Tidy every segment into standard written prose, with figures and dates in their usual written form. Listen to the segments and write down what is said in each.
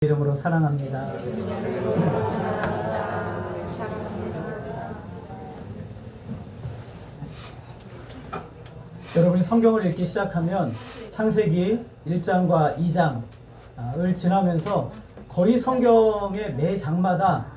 이름으로 사랑합니다. 여러분이 성경을 읽기 시작하면 창세기 1장과 2장을 지나면서 거의 성경의 매 장마다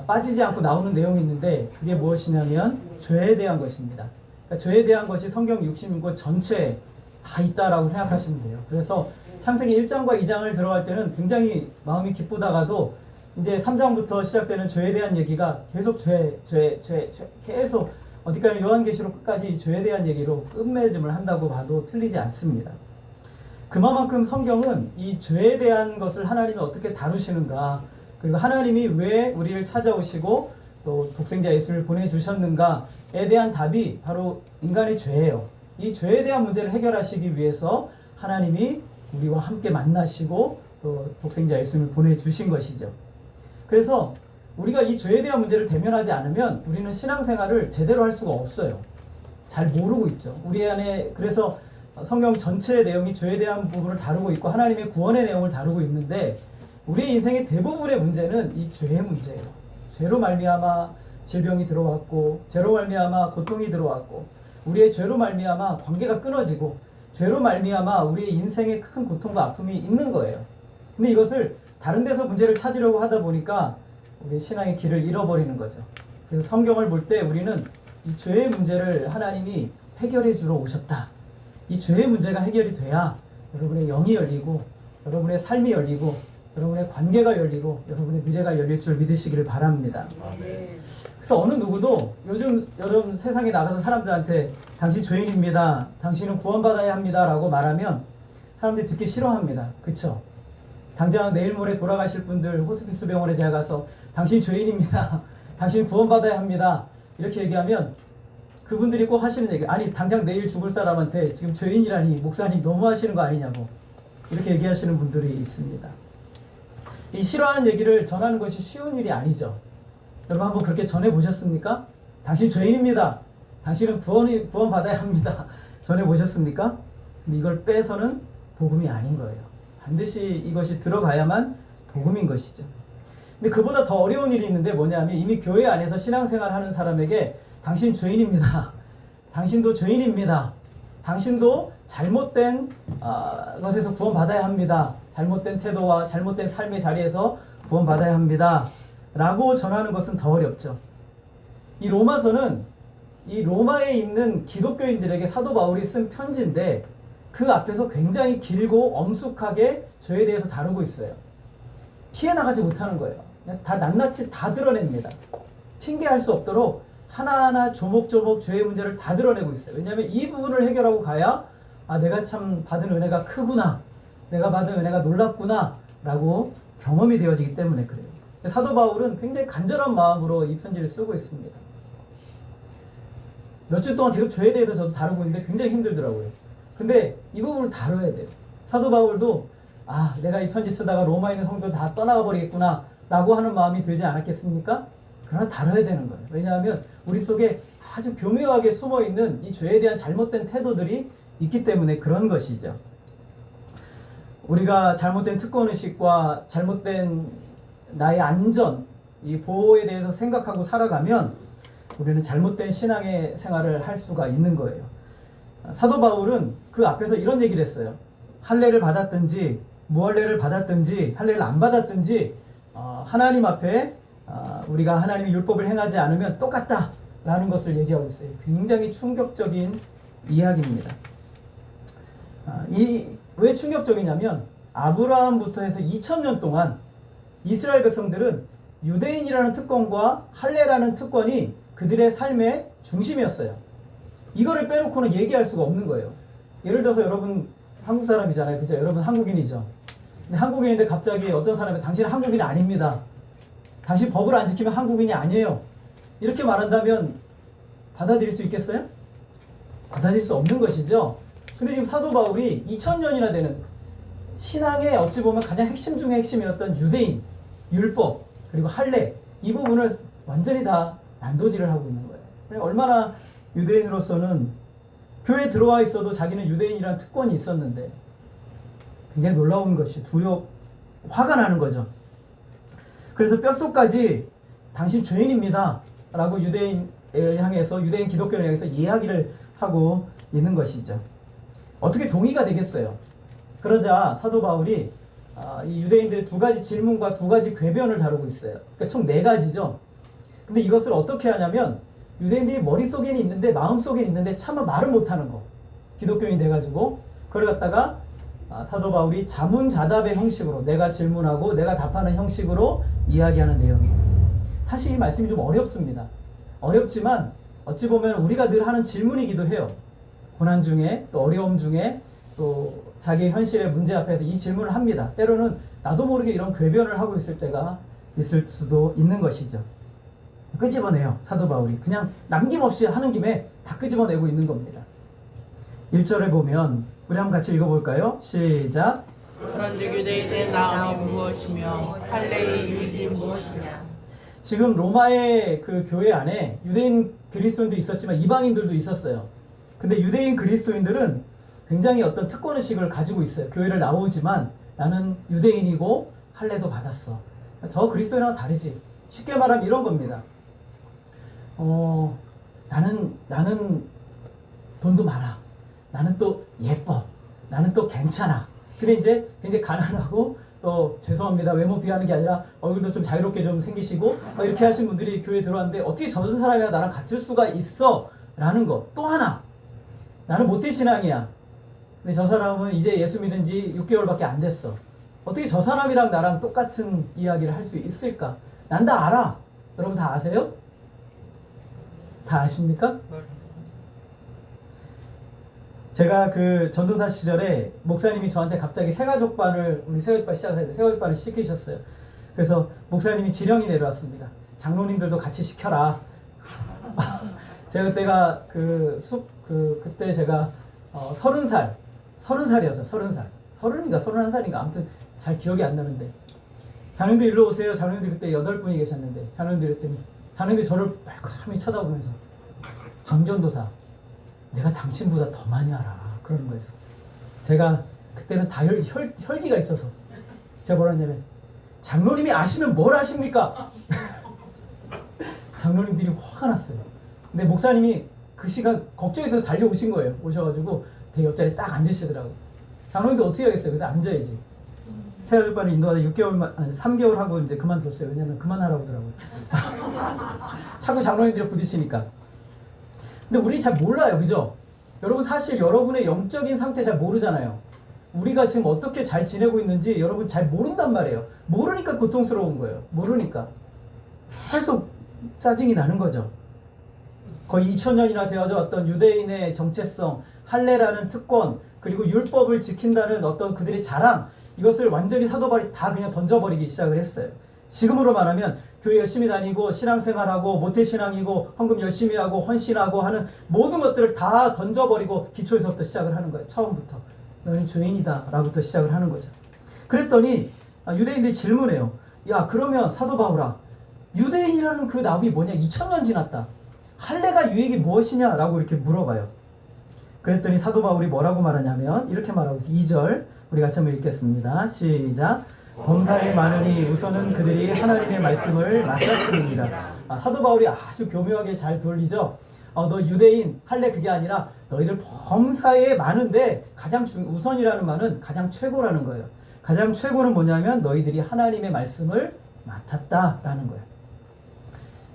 빠지지 않고 나오는 내용이 있는데, 그게 무엇이냐면 죄에 대한 것입니다. 그러니까 죄에 대한 것이 성경 66권 전체에 다 있다라고 생각하시면 돼요. 그래서 창세기 1장과 2장을 들어갈 때는 굉장히 마음이 기쁘다가도 이제 3장부터 시작되는 죄에 대한 얘기가 계속 죄 계속 어디까지 요한계시록 끝까지 죄에 대한 얘기로 끝맺음을 한다고 봐도 틀리지 않습니다. 그만큼 성경은 이 죄에 대한 것을 하나님이 어떻게 다루시는가, 그리고 하나님이 왜 우리를 찾아오시고 또 독생자 예수를 보내주셨는가에 대한 답이 바로 인간의 죄예요. 이 죄에 대한 문제를 해결하시기 위해서 하나님이 우리와 함께 만나시고 또 독생자 예수를 보내주신 것이죠. 그래서 우리가 이 죄에 대한 문제를 대면하지 않으면 우리는 신앙생활을 제대로 할 수가 없어요. 잘 모르고 있죠. 우리 안에, 그래서 성경 전체의 내용이 죄에 대한 부분을 다루고 있고 하나님의 구원의 내용을 다루고 있는데, 우리의 인생의 대부분의 문제는 이 죄의 문제예요. 죄로 말미암아 질병이 들어왔고, 죄로 말미암아 고통이 들어왔고, 우리의 죄로 말미암아 관계가 끊어지고, 죄로 말미암아 우리의 인생에 큰 고통과 아픔이 있는 거예요. 근데 이것을 다른 데서 문제를 찾으려고 하다 보니까 우리 신앙의 길을 잃어버리는 거죠. 그래서 성경을 볼 때 우리는 이 죄의 문제를 하나님이 해결해 주러 오셨다. 이 죄의 문제가 해결이 돼야 여러분의 영이 열리고, 여러분의 삶이 열리고, 여러분의 관계가 열리고, 여러분의 미래가 열릴 줄 믿으시기를 바랍니다. 그래서 어느 누구도 요즘 여러분 세상에 나가서 사람들한테 당신 죄인입니다, 당신은 구원받아야 합니다 라고 말하면 사람들이 듣기 싫어합니다. 그쵸? 당장 내일 모레 돌아가실 분들 호스피스 병원에 제가 가서 당신 죄인입니다, 당신 구원받아야 합니다 이렇게 얘기하면 그분들이 꼭 하시는 얘기, 아니 당장 내일 죽을 사람한테 지금 죄인이라니 목사님 너무 하시는 거 아니냐고 이렇게 얘기하시는 분들이 있습니다. 이 싫어하는 얘기를 전하는 것이 쉬운 일이 아니죠. 여러분 한번 그렇게 전해보셨습니까? 당신 죄인입니다, 당신은 구원받아야 합니다 전해보셨습니까? 근데 이걸 빼서는 복음이 아닌 거예요. 반드시 이것이 들어가야만 복음인 것이죠. 근데 그보다 더 어려운 일이 있는데 뭐냐면, 이미 교회 안에서 신앙생활 하는 사람에게 당신 죄인입니다, 당신도 죄인입니다, 당신도 잘못된 것에서 구원받아야 합니다, 잘못된 태도와 잘못된 삶의 자리에서 구원받아야 합니다 라고 전하는 것은 더 어렵죠. 이 로마서는 이 로마에 있는 기독교인들에게 사도 바울이 쓴 편지인데, 그 앞에서 굉장히 길고 엄숙하게 죄에 대해서 다루고 있어요. 피해 나가지 못하는 거예요. 그냥 다 낱낱이 다 드러냅니다. 핑계할 수 없도록 하나하나 조목조목 죄의 문제를 다 드러내고 있어요. 왜냐하면 이 부분을 해결하고 가야 내가 참 받은 은혜가 크구나, 내가 받은 은혜가 놀랍구나 라고 경험이 되어지기 때문에 그래요. 사도 바울은 굉장히 간절한 마음으로 이 편지를 쓰고 있습니다. 몇 주 동안 계속 죄에 대해서 저도 다루고 있는데 굉장히 힘들더라고요. 근데 이 부분을 다뤄야 돼요. 사도 바울도 내가 이 편지 쓰다가 로마에 있는 성도 다 떠나가 버리겠구나 라고 하는 마음이 들지 않았겠습니까? 그러나 다뤄야 되는 거예요. 왜냐하면 우리 속에 아주 교묘하게 숨어있는 이 죄에 대한 잘못된 태도들이 있기 때문에 그런 것이죠. 우리가 잘못된 특권의식과 잘못된 나의 안전, 이 보호에 대해서 생각하고 살아가면 우리는 잘못된 신앙의 생활을 할 수가 있는 거예요. 사도 바울은 그 앞에서 이런 얘기를 했어요. 할례를 받았든지 무할례를 받았든지 할례를 안 받았든지 하나님 앞에 우리가 하나님의 율법을 행하지 않으면 똑같다라는 것을 얘기하고 있어요. 굉장히 충격적인 이야기입니다. 왜 충격적이냐면, 아브라함부터 해서 2000년 동안 이스라엘 백성들은 유대인이라는 특권과 할례라는 특권이 그들의 삶의 중심이었어요. 이거를 빼놓고는 얘기할 수가 없는 거예요. 예를 들어서 여러분 한국 사람이잖아요. 그죠? 여러분 한국인이죠. 근데 한국인인데 갑자기 어떤 사람이 당신은 한국인이 아닙니다, 당신 법을 안 지키면 한국인이 아니에요 이렇게 말한다면 받아들일 수 있겠어요? 받아들일 수 없는 것이죠. 근데 지금 사도 바울이 2000년이나 되는 신앙의 어찌 보면 가장 핵심 중의 핵심이었던 유대인, 율법, 그리고 할례, 이 부분을 완전히 다 난도질을 하고 있는 거예요. 얼마나 유대인으로서는 교회에 들어와 있어도 자기는 유대인이라는 특권이 있었는데, 굉장히 놀라운 것이 화가 나는 거죠. 그래서 뼛속까지 당신 죄인입니다 라고 유대인을 향해서, 유대인 기독교를 향해서 이야기를 하고 있는 것이죠. 어떻게 동의가 되겠어요? 그러자 사도 바울이 이 유대인들의 두 가지 질문과 두 가지 궤변을 다루고 있어요. 그러니까 총 네 가지죠. 근데 이것을 어떻게 하냐면 유대인들이 머릿속에는 있는데 마음속에는 있는데 차마 말을 못하는 거. 기독교인 돼가지고 그걸 갖다가 사도 바울이 자문자답의 형식으로, 내가 질문하고 내가 답하는 형식으로 이야기하는 내용이에요. 사실 이 말씀이 좀 어렵습니다. 어렵지만 어찌 보면 우리가 늘 하는 질문이기도 해요. 고난 중에, 또 어려움 중에, 또 자기 현실의 문제 앞에서 이 질문을 합니다. 때로는 나도 모르게 이런 궤변을 하고 있을 때가 있을 수도 있는 것이죠. 끄집어내요, 사도 바울이. 그냥 남김없이 하는 김에 다 끄집어내고 있는 겁니다. 1절에 보면 우리 한번 같이 읽어볼까요? 시작. 그런즉 유대인의 나음이 무엇이며 할례의 유익이 무엇이냐. 지금 로마의 그 교회 안에 유대인 그리스도인도 있었지만 이방인들도 있었어요. 근데 유대인 그리스도인들은 굉장히 어떤 특권의식을 가지고 있어요. 교회를 나오지만 나는 유대인이고 할례도 받았어. 저 그리스도인하고 다르지. 쉽게 말하면 이런 겁니다. 나는 돈도 많아. 나는 또 예뻐. 나는 또 괜찮아. 근데 이제 굉장히 가난하고, 또 죄송합니다, 외모 비하하는 게 아니라 얼굴도 좀 자유롭게 좀 생기시고 이렇게 하신 분들이 교회에 들어왔는데 어떻게 저런 사람이랑 나랑 같을 수가 있어? 라는 거. 또 하나, 나는 모태신앙이야. 근데 저 사람은 이제 예수 믿은 지 6개월밖에 안 됐어. 어떻게 저 사람이랑 나랑 똑같은 이야기를 할 수 있을까? 난 다 알아. 여러분 다 아세요? 다 아십니까? 제가 그 전도사 시절에 목사님이 저한테 갑자기 새가족반을, 우리 새가족반 시작해야 돼, 새가족반을 시키셨어요. 그래서 목사님이 지령이 내려왔습니다. 장로님들도 같이 시켜라. 제가 그때가 그때 제가 30살이었어요. 30살. 30인가 31살인가 아무튼 잘 기억이 안 나는데, 장로님들 일로 오세요. 장로님들 그때 8분이 계셨는데, 장로님들 그랬더니 장로님이 저를 빨갛게 쳐다보면서, 정전도사, 내가 당신보다 더 많이 알아. 그러는 거예요. 제가 그때는 다 혈기가 있어서 제가 뭐라 했냐면, 장로님이 아시면 뭘 아십니까? 장로님들이 화가 났어요. 근데 목사님이 그 시간 걱정이 돼서 달려오신 거예요. 오셔가지고 제 옆자리에 딱 앉으시더라고요. 장로님도 어떻게 하겠어요? 근데 앉아야지. 새가족반을 인도하다 6개월만, 아니 3개월 하고 이제 그만뒀어요. 왜냐면 그만하라고 하더라고요. 자꾸 장로님들이 부딪히니까. 근데 우리 잘 몰라요. 그죠? 여러분 사실 여러분의 영적인 상태 잘 모르잖아요. 우리가 지금 어떻게 잘 지내고 있는지 여러분 잘 모른단 말이에요. 모르니까 고통스러운 거예요. 모르니까. 계속 짜증이 나는 거죠. 거의 2000년이나 되어져 왔던 유대인의 정체성, 할례라는 특권, 그리고 율법을 지킨다는 어떤 그들의 자랑, 이것을 완전히 사도 바울이 다 그냥 던져버리기 시작을 했어요. 지금으로 말하면 교회 열심히 다니고 신앙생활하고 모태신앙이고 헌금 열심히 하고 헌신하고 하는 모든 것들을 다 던져버리고 기초에서부터 시작을 하는 거예요. 처음부터. 너는 죄인이다 라고부터 시작을 하는 거죠. 그랬더니 유대인들이 질문해요. 야, 그러면 사도 바울아, 유대인이라는 그 나음이 뭐냐? 2000년 지났다. 할례가 유익이 무엇이냐? 라고 이렇게 물어봐요. 그랬더니 사도 바울이 뭐라고 말하냐면 이렇게 말하고 있어요. 2절 우리 같이 한번 읽겠습니다. 시작. 범사에 많으니 우선은 그들이 하나님의 말씀을 맡았음이니라. 사도 바울이 아주 교묘하게 잘 돌리죠. 너 유대인 할례 그게 아니라 너희들 범사에 많은데 가장 우선이라는 말은 가장 최고라는 거예요. 가장 최고는 뭐냐면 너희들이 하나님의 말씀을 맡았다라는 거예요.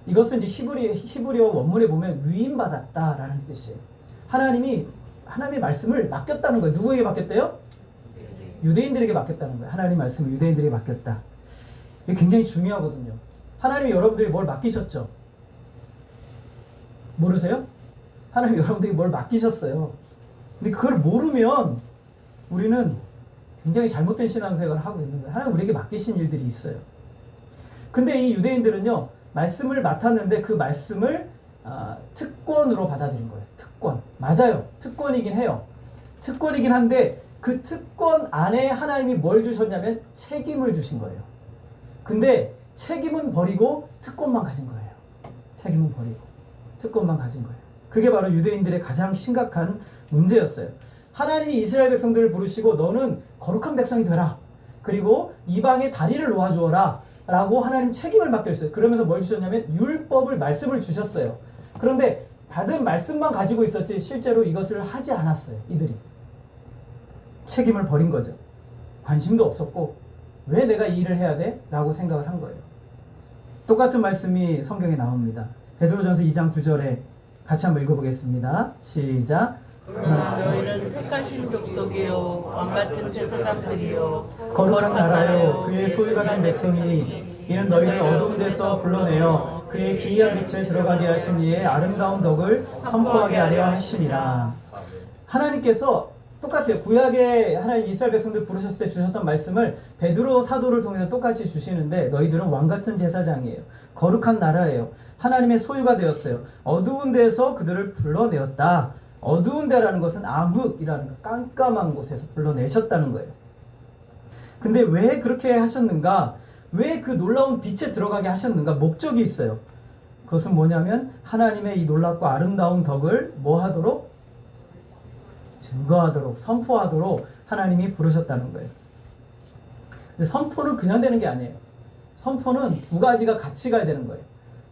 이것은 이제 히브리어 원문에 보면 위임받았다라는 뜻이에요. 하나님이 하나님의 말씀을 맡겼다는 거예요. 누구에게 맡겼대요? 유대인들에게 맡겼다는 거예요. 하나님의 말씀을 유대인들에게 맡겼다. 이게 굉장히 중요하거든요. 하나님이 여러분들에게 뭘 맡기셨죠? 모르세요? 하나님이 여러분들에게 뭘 맡기셨어요. 근데 그걸 모르면 우리는 굉장히 잘못된 신앙생활을 하고 있는 거예요. 하나님 우리에게 맡기신 일들이 있어요. 근데 이 유대인들은요, 말씀을 맡았는데 그 말씀을 특권으로 받아들인 거예요. 특권. 맞아요. 특권이긴 해요. 특권이긴 한데 그 특권 안에 하나님이 뭘 주셨냐면 책임을 주신 거예요. 근데 책임은 버리고 특권만 가진 거예요. 책임은 버리고 특권만 가진 거예요. 그게 바로 유대인들의 가장 심각한 문제였어요. 하나님이 이스라엘 백성들을 부르시고 너는 거룩한 백성이 되라. 그리고 이방의 다리를 놓아주어라 라고 하나님 책임을 맡겼어요. 그러면서 뭘 주셨냐면 율법을, 말씀을 주셨어요. 그런데 받은 말씀만 가지고 있었지 실제로 이것을 하지 않았어요. 이들이 책임을 버린 거죠. 관심도 없었고 왜 내가 이 일을 해야 돼? 라고 생각을 한 거예요. 똑같은 말씀이 성경에 나옵니다. 베드로전서 2장 9절에 같이 한번 읽어보겠습니다. 시작. 그러나 너희는 택하신 족속이요 왕같은 제사장들이요 거룩한 나라요 그의 소유가 된 백성이니 이는 너희를 어두운 데서 불러내어 그의 기이한 빛에 들어가게 하신 이의 아름다운 덕을 선포하게 하려 하심이라. 하나님께서 똑같아요. 구약에 하나님 이스라엘 백성들 부르셨을 때 주셨던 말씀을 베드로 사도를 통해서 똑같이 주시는데 너희들은 왕같은 제사장이에요. 거룩한 나라예요. 하나님의 소유가 되었어요. 어두운 데서 그들을 불러내었다. 어두운 데라는 것은 암흑이라는 거, 깜깜한 곳에서 불러내셨다는 거예요. 근데 왜 그렇게 하셨는가? 왜 그 놀라운 빛에 들어가게 하셨는가? 목적이 있어요. 그것은 뭐냐면 하나님의 이 놀랍고 아름다운 덕을 뭐 하도록? 증거하도록, 선포하도록 하나님이 부르셨다는 거예요. 근데 선포는 그냥 되는 게 아니에요. 선포는 두 가지가 같이 가야 되는 거예요.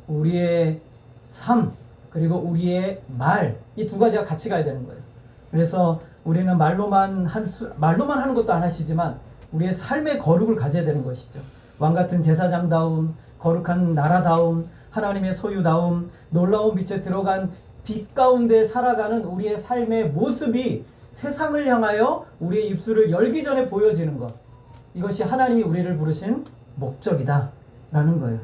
우리의 삶, 그리고 우리의 말, 이 두 가지가 같이 가야 되는 거예요. 그래서 우리는 말로만 하는 것도 안 하시지만 우리의 삶의 거룩을 가져야 되는 것이죠. 왕같은 제사장다움, 거룩한 나라다움, 하나님의 소유다움, 놀라운 빛에 들어간 빛 가운데 살아가는 우리의 삶의 모습이 세상을 향하여 우리의 입술을 열기 전에 보여지는 것. 이것이 하나님이 우리를 부르신 목적이다 라는 거예요.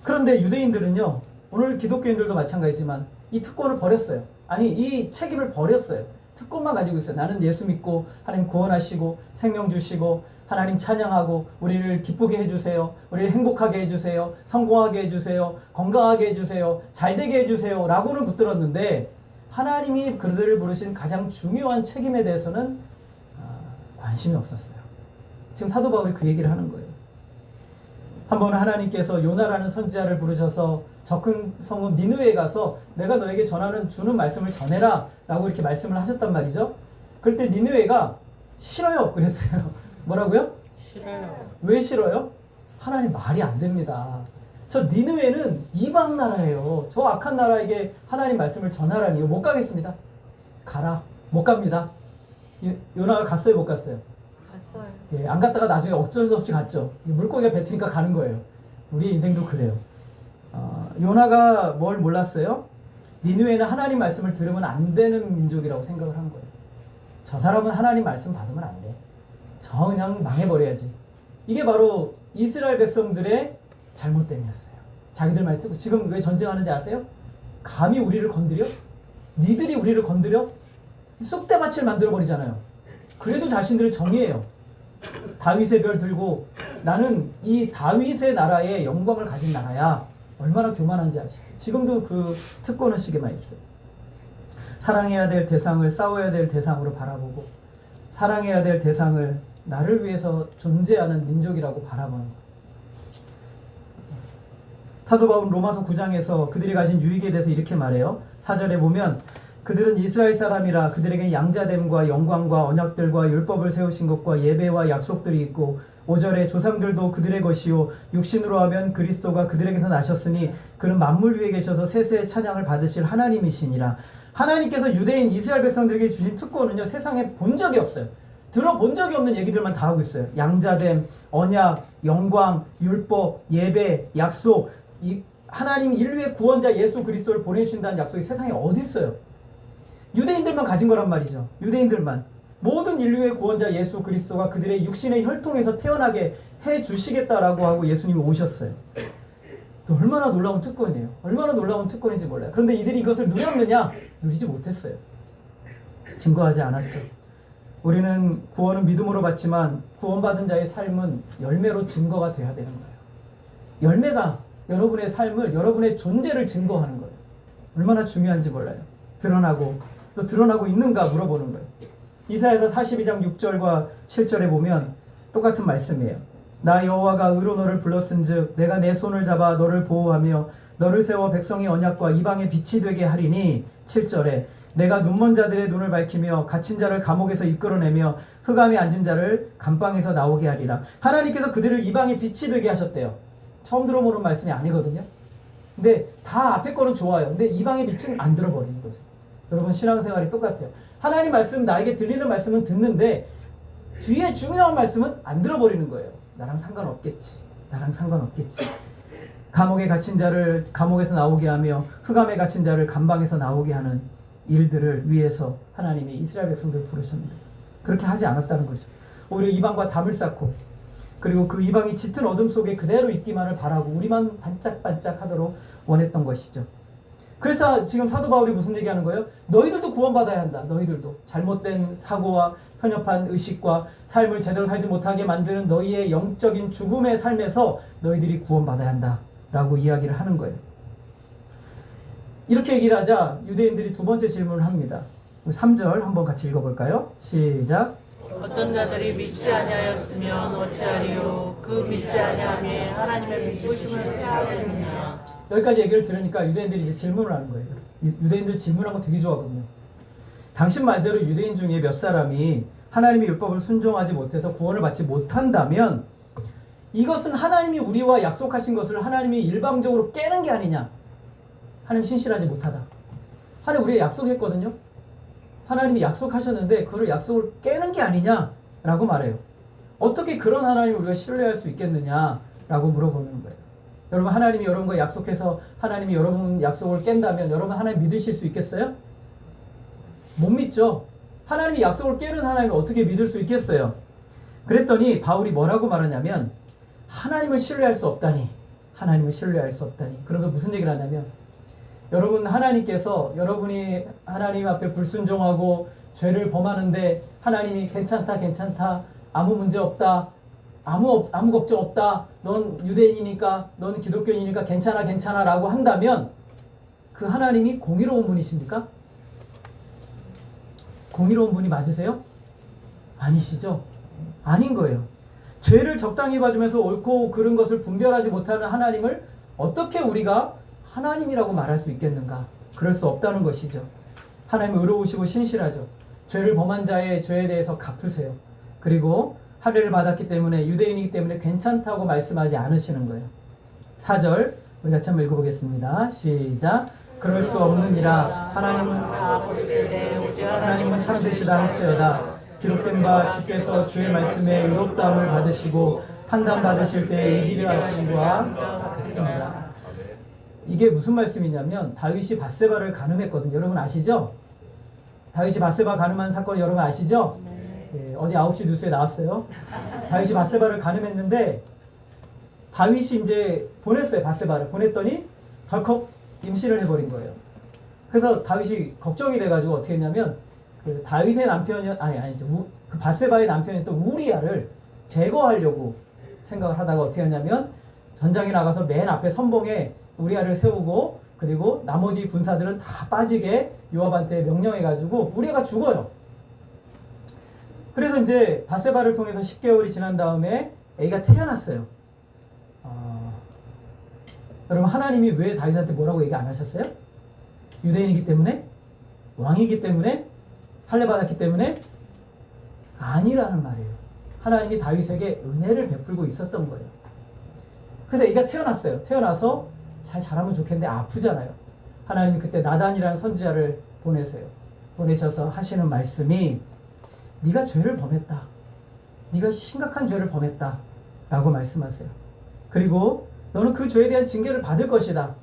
그런데 유대인들은요, 오늘 기독교인들도 마찬가지지만 이 특권을 버렸어요. 아니, 이 책임을 버렸어요. 특권만 가지고 있어요. 나는 예수 믿고 하나님 구원하시고 생명 주시고 하나님 찬양하고 우리를 기쁘게 해주세요. 우리를 행복하게 해주세요. 성공하게 해주세요. 건강하게 해주세요. 잘되게 해주세요. 라고는 붙들었는데 하나님이 그들을 부르신 가장 중요한 책임에 대해서는 관심이 없었어요. 지금 사도 바울이 그 얘기를 하는 거예요. 한번 하나님께서 요나라는 선지자를 부르셔서 적은 성읍 니느웨에 가서 내가 너에게 주는 말씀을 전해라 라고 이렇게 말씀을 하셨단 말이죠. 그럴 때 니느웨가 싫어요 그랬어요. 뭐라고요? 싫어요. 왜 싫어요? 하나님 말이 안 됩니다. 저 니느웨는 이방 나라예요. 저 악한 나라에게 하나님 말씀을 전하라니 못 가겠습니다. 가라. 못 갑니다. 요나가 갔어요? 못 갔어요? 갔어요. 예, 안 갔다가 나중에 어쩔 수 없이 갔죠. 물고기가 뱉으니까 가는 거예요. 우리 인생도 그래요. 요나가 뭘 몰랐어요? 니느웨는 하나님 말씀을 들으면 안 되는 민족이라고 생각을 한 거예요. 저 사람은 하나님 말씀 받으면 안 돼. 저 그냥 망해버려야지. 이게 바로 이스라엘 백성들의 잘못됨이었어요. 자기들 말 듣고 지금 왜 전쟁하는지 아세요? 감히 우리를 건드려? 니들이 우리를 건드려? 쑥대밭을 만들어버리잖아요. 그래도 자신들을 정의해요. 다윗의 별 들고 나는 이 다윗의 나라의 영광을 가진 나라야. 얼마나 교만한지 아시죠? 지금도 그 특권을 시기만 있어요. 사랑해야 될 대상을 싸워야 될 대상으로 바라보고 사랑해야 될 대상을 나를 위해서 존재하는 민족이라고 바라보는 거예요. 사도 바울은 로마서 9장에서 그들이 가진 유익에 대해서 이렇게 말해요. 4절에 보면 그들은 이스라엘 사람이라 그들에게는 양자됨과 영광과 언약들과 율법을 세우신 것과 예배와 약속들이 있고 5절에 조상들도 그들의 것이요 육신으로 하면 그리스도가 그들에게서 나셨으니 그는 만물 위에 계셔서 세세의 찬양을 받으실 하나님이시니라. 하나님께서 유대인 이스라엘 백성들에게 주신 특권은요 세상에 본 적이 없어요. 들어본 적이 없는 얘기들만 다 하고 있어요. 양자됨, 언약, 영광, 율법, 예배, 약속. 이 하나님 인류의 구원자 예수 그리스도를 보내주신다는 약속이 세상에 어디 있어요? 유대인들만 가진 거란 말이죠. 유대인들만. 모든 인류의 구원자 예수 그리스도가 그들의 육신의 혈통에서 태어나게 해주시겠다라고 하고 예수님이 오셨어요. 얼마나 놀라운 특권이에요. 얼마나 놀라운 특권인지 몰라요. 그런데 이들이 이것을 누렸느냐? 누리지 못했어요. 증거하지 않았죠. 우리는 구원은 믿음으로 받지만 구원받은 자의 삶은 열매로 증거가 돼야 되는 거예요. 열매가 여러분의 삶을, 여러분의 존재를 증거하는 거예요. 얼마나 중요한지 몰라요. 드러나고 또 드러나고 있는가 물어보는 거예요. 이사야서 42장 6절과 7절에 보면 똑같은 말씀이에요. 나 여호와가 의로 너를 불렀은즉 내가 내 손을 잡아 너를 보호하며 너를 세워 백성의 언약과 이방의 빛이 되게 하리니 7절에 내가 눈먼 자들의 눈을 밝히며 갇힌 자를 감옥에서 이끌어내며 흑암에 앉은 자를 감방에서 나오게 하리라. 하나님께서 그들을 이방의 빛이 되게 하셨대요. 처음 들어보는 말씀이 아니거든요. 근데 다 앞에 거는 좋아요. 근데 이방의 빛은 안 들어버리는 거죠. 여러분 신앙생활이 똑같아요. 하나님 말씀, 나에게 들리는 말씀은 듣는데 뒤에 중요한 말씀은 안 들어버리는 거예요. 나랑 상관없겠지. 나랑 상관없겠지. 감옥에 갇힌 자를 감옥에서 나오게 하며 흑암에 갇힌 자를 감방에서 나오게 하는 일들을 위해서 하나님이 이스라엘 백성들을 부르셨는데 그렇게 하지 않았다는 거죠. 오히려 이방과 담을 쌓고 그리고 그 이방이 짙은 어둠 속에 그대로 있기만을 바라고 우리만 반짝반짝 하도록 원했던 것이죠. 그래서 지금 사도 바울이 무슨 얘기하는 거예요? 너희들도 구원받아야 한다. 너희들도 잘못된 사고와 편협한 의식과 삶을 제대로 살지 못하게 만드는 너희의 영적인 죽음의 삶에서 너희들이 구원받아야 한다 라고 이야기를 하는 거예요. 이렇게 얘기를 하자 유대인들이 두 번째 질문을 합니다. 3절 한번 같이 읽어볼까요? 시작. 어떤 자들이 믿지 아니하였으면 어찌하리요? 그 믿지 아니함에 하나님의 믿으심을 폐하겠느냐? 여기까지 얘기를 들으니까 유대인들이 이제 질문을 하는 거예요. 유대인들 질문하는 거 되게 좋아하거든요. 당신 말대로 유대인 중에 몇 사람이 하나님의 율법을 순종하지 못해서 구원을 받지 못한다면 이것은 하나님이 우리와 약속하신 것을 하나님이 일방적으로 깨는 게 아니냐? 하나님 신실하지 못하다. 하나님 우리가 약속했거든요. 하나님이 약속하셨는데 그걸 약속을 깨는 게 아니냐라고 말해요. 어떻게 그런 하나님을 우리가 신뢰할 수 있겠느냐라고 물어보는 거예요. 여러분 하나님이 여러분과 약속해서 하나님이 여러분 약속을 깬다면 여러분 하나님 믿으실 수 있겠어요? 못 믿죠. 하나님이 약속을 깨는 하나님을 어떻게 믿을 수 있겠어요? 그랬더니 바울이 뭐라고 말하냐면 하나님을 신뢰할 수 없다니. 하나님을 신뢰할 수 없다니. 그러면서 무슨 얘기를 하냐면 여러분 하나님께서 여러분이 하나님 앞에 불순종하고 죄를 범하는데 하나님이 괜찮다 아무 문제 없다 아무 걱정 없다 넌 유대인이니까 넌 기독교인이니까 괜찮아 라고 한다면 그 하나님이 공의로운 분이십니까? 공의로운 분이 맞으세요? 아니시죠? 아닌 거예요. 죄를 적당히 봐주면서 옳고 그른 것을 분별하지 못하는 하나님을 어떻게 우리가 하나님이라고 말할 수 있겠는가? 그럴 수 없다는 것이죠. 하나님은 의로우시고 신실하죠. 죄를 범한 자의 죄에 대해서 갚으세요. 그리고 할례를 받았기 때문에 유대인이기 때문에 괜찮다고 말씀하지 않으시는 거예요. 4절 우리 같이 한번 읽어보겠습니다. 시작. 그럴 수 없느니라. 하나님은 참되시다 할지어다. 기록된 바 주께서 주의 말씀에 의롭다함을 받으시고 판단 받으실 때 이기려 하시는 것과 같으니라. 이게 무슨 말씀이냐면 다윗이 밧세바를 간음했거든요. 여러분 아시죠? 다윗이 밧세바 간음한 사건 여러분 아시죠? 예, 어제 9시 뉴스에 나왔어요. 다윗이 밧세바를 간음했는데 다윗이 이제 보냈어요. 밧세바를 보냈더니 덜컥 임신을 해버린 거예요. 그래서 다윗이 걱정이 돼가지고 어떻게 했냐면 그 다윗의 남편이 그 밧세바의 남편이었던 우리야를 제거하려고 생각을 하다가 어떻게 했냐면 전장에 나가서 맨 앞에 선봉에 우리야를 세우고 그리고 나머지 군사들은 다 빠지게 요압한테 명령해가지고 우리야가 죽어요. 그래서 이제 밧세바를 통해서 10개월이 지난 다음에 애가 태어났어요. 여러분 하나님이 왜 다윗한테 뭐라고 얘기 안 하셨어요? 유대인이기 때문에? 왕이기 때문에? 할례 받았기 때문에? 아니라는 말이에요. 하나님이 다윗에게 은혜를 베풀고 있었던 거예요. 그래서 애가 태어났어요. 태어나서 잘 자라면 좋겠는데 아프잖아요. 하나님이 그때 나단이라는 선지자를 보내셔서 하시는 말씀이 네가 죄를 범했다. 네가 심각한 죄를 범했다. 라고 말씀하세요. 그리고 너는 그 죄에 대한 징계를 받을 것이다.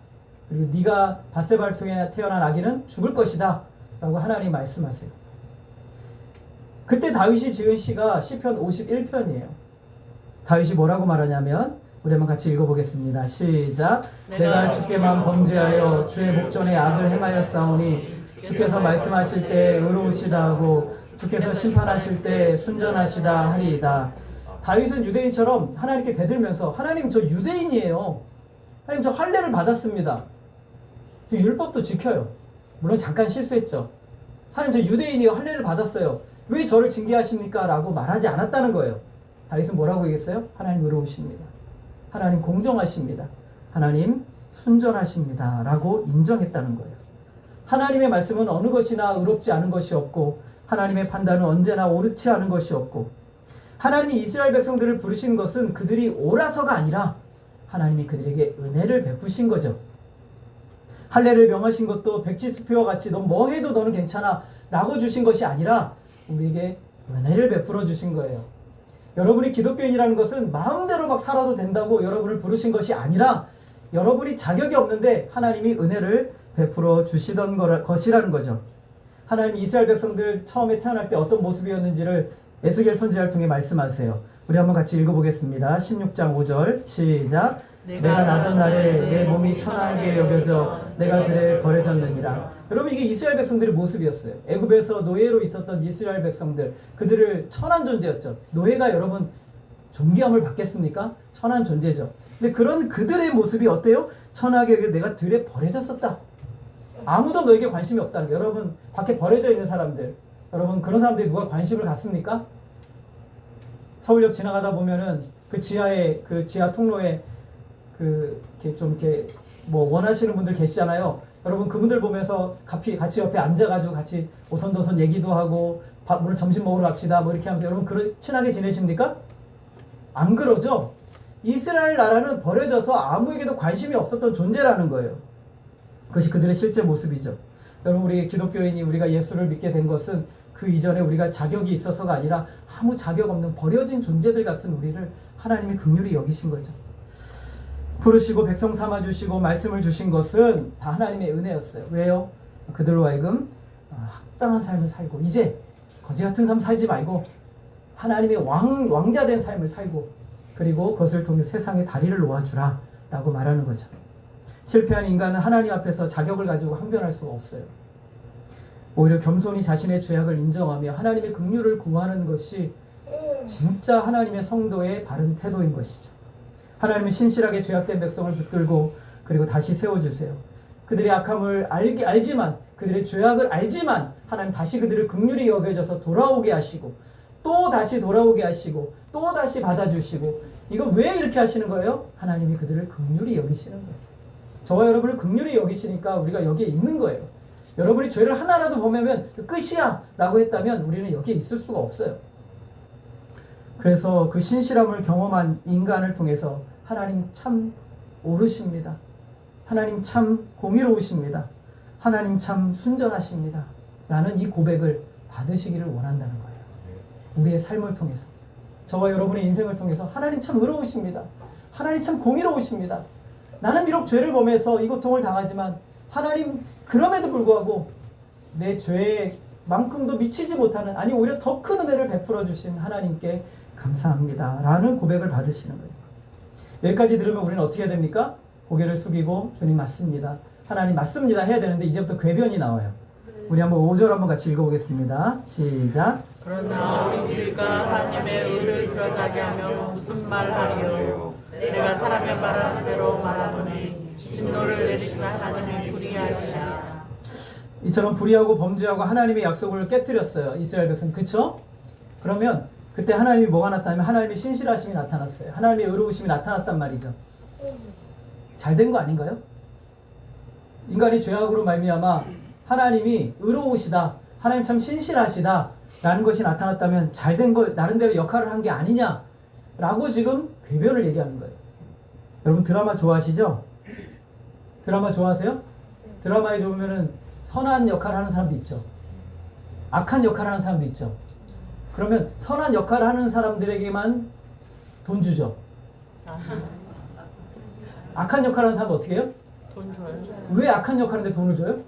그리고 네가 밧세바를 통해 태어난 아기는 죽을 것이다. 라고 하나님이 말씀하세요. 그때 다윗이 지은 시가 시편 51편이에요. 다윗이 뭐라고 말하냐면 우리 한번 같이 읽어보겠습니다. 시작. 내가 주께만 범죄하여 주의 목전에 악을 행하였사오니 주께서 말씀하실 때 의로우시다 하고 주께서 심판하실 때 순전하시다 하리이다. 다윗은 유대인처럼 하나님께 대들면서 하나님 저 유대인이에요. 하나님 저 할례를 받았습니다. 저 율법도 지켜요. 물론 잠깐 실수했죠. 하나님 저 유대인이에요. 할례를 받았어요. 왜 저를 징계하십니까? 라고 말하지 않았다는 거예요. 다윗은 뭐라고 얘기했어요? 하나님 의로우십니다. 하나님 공정하십니다. 하나님 순전하십니다. 라고 인정했다는 거예요. 하나님의 말씀은 어느 것이나 의롭지 않은 것이 없고 하나님의 판단은 언제나 옳지 않은 것이 없고 하나님이 이스라엘 백성들을 부르신 것은 그들이 옳아서가 아니라 하나님이 그들에게 은혜를 베푸신 거죠. 할례를 명하신 것도 백지수표와 같이 너 뭐 해도 너는 괜찮아 라고 주신 것이 아니라 우리에게 은혜를 베풀어 주신 거예요. 여러분이 기독교인이라는 것은 마음대로 막 살아도 된다고 여러분을 부르신 것이 아니라 여러분이 자격이 없는데 하나님이 은혜를 베풀어 주시던 것이라는 거죠. 하나님이 이스라엘 백성들 처음에 태어날 때 어떤 모습이었는지를 에스겔 선지자를 통해 말씀하세요. 우리 한번 같이 읽어보겠습니다. 16장 5절 시작. 내가 나던 날에 내 몸이 천하게 여겨져 내가 들에 버려졌느니라. 여러분 이게 이스라엘 백성들의 모습이었어요. 애굽에서 노예로 있었던 이스라엘 백성들, 그들을 천한 존재였죠. 노예가 여러분 존귀함을 받겠습니까? 천한 존재죠. 근데 그런 그들의 모습이 어때요? 천하게 여겨 내가 들에 버려졌었다. 아무도 너에게 관심이 없다는 거예요. 여러분 밖에 버려져 있는 사람들, 여러분 그런 사람들이 누가 관심을 갖습니까? 서울역 지나가다 보면은 그 지하에 그 지하 통로에 이렇게 뭐 원하시는 분들 계시잖아요. 여러분 그분들 보면서 같이 옆에 앉아가지고 같이 오선도선 얘기도 하고 오늘 점심 먹으러 갑시다 뭐 이렇게 하면서 여러분 친하게 지내십니까? 안 그러죠? 이스라엘 나라는 버려져서 아무에게도 관심이 없었던 존재라는 거예요. 그것이 그들의 실제 모습이죠. 여러분 우리 기독교인이 우리가 예수를 믿게 된 것은 그 이전에 우리가 자격이 있어서가 아니라 아무 자격 없는 버려진 존재들 같은 우리를 하나님이 긍휼히 여기신 거죠. 부르시고 백성 삼아주시고 말씀을 주신 것은 다 하나님의 은혜였어요. 왜요? 그들로 하여금 합당한 삶을 살고 이제 거지 같은 삶 살지 말고 하나님의 왕자된 삶을 살고 그리고 그것을 통해 세상에 다리를 놓아주라 라고 말하는 거죠. 실패한 인간은 하나님 앞에서 자격을 가지고 항변할 수가 없어요. 오히려 겸손히 자신의 죄악을 인정하며 하나님의 긍휼을 구하는 것이 진짜 하나님의 성도의 바른 태도인 것이죠. 하나님은 신실하게 죄악된 백성을 붙들고 그리고 다시 세워주세요. 그들의 악함을 알지만 그들의 죄악을 알지만 하나님 다시 그들을 긍휼히 여겨져서 돌아오게 하시고 또 다시 돌아오게 하시고 또 다시 받아주시고 이거 왜 이렇게 하시는 거예요? 하나님이 그들을 긍휼히 여기시는 거예요. 저와 여러분을 긍휼히 여기시니까 우리가 여기에 있는 거예요. 여러분이 죄를 하나라도 범하면 끝이야 라고 했다면 우리는 여기에 있을 수가 없어요. 그래서 그 신실함을 경험한 인간을 통해서 하나님 참 옳으십니다. 하나님 참 공의로우십니다. 하나님 참 순전하십니다. 라는 이 고백을 받으시기를 원한다는 거예요. 우리의 삶을 통해서 저와 여러분의 인생을 통해서 하나님 참 의로우십니다. 하나님 참 공의로우십니다. 나는 비록 죄를 범해서 이 고통을 당하지만 하나님 그럼에도 불구하고 내 죄만큼도 미치지 못하는 아니 오히려 더 큰 은혜를 베풀어 주신 하나님께 감사합니다 라는 고백을 받으시는 거예요. 여기까지 들으면 우리는 어떻게 해야 됩니까? 고개를 숙이고 주님 맞습니다. 하나님 맞습니다 해야 되는데 이제부터 궤변이 나와요. 우리 한번 5절 한번 같이 읽어보겠습니다. 시작. 그러나 우리들과 하나님의 의를 드러나게 하며 무슨 말하리요? 내가 사람의 말하는 대로 말하노니 진노를 내리시는 하나님이 불의하시나. 이처럼 불의하고 범죄하고 하나님의 약속을 깨뜨렸어요. 이스라엘 백성. 그쵸? 그러면 그때 하나님이 뭐가 나타나면 하나님의 신실하심이 나타났어요. 하나님의 의로우심이 나타났단 말이죠. 잘된 거 아닌가요? 인간이 죄악으로 말미암아 하나님이 의로우시다, 하나님 참 신실하시다 라는 것이 나타났다면 잘된 걸 나름대로 역할을 한 게 아니냐 라고 지금 궤변을 얘기하는 거예요. 여러분 드라마 좋아하시죠? 드라마 좋아하세요? 드라마에 보면은 선한 역할을 하는 사람도 있죠. 악한 역할을 하는 사람도 있죠. 그러면 선한 역할을 하는 사람들에게만 돈 주죠. 악한 역할을 하는 사람은 어떻게 해요? 돈 줘요. 왜 악한 역할인데 돈을 줘요?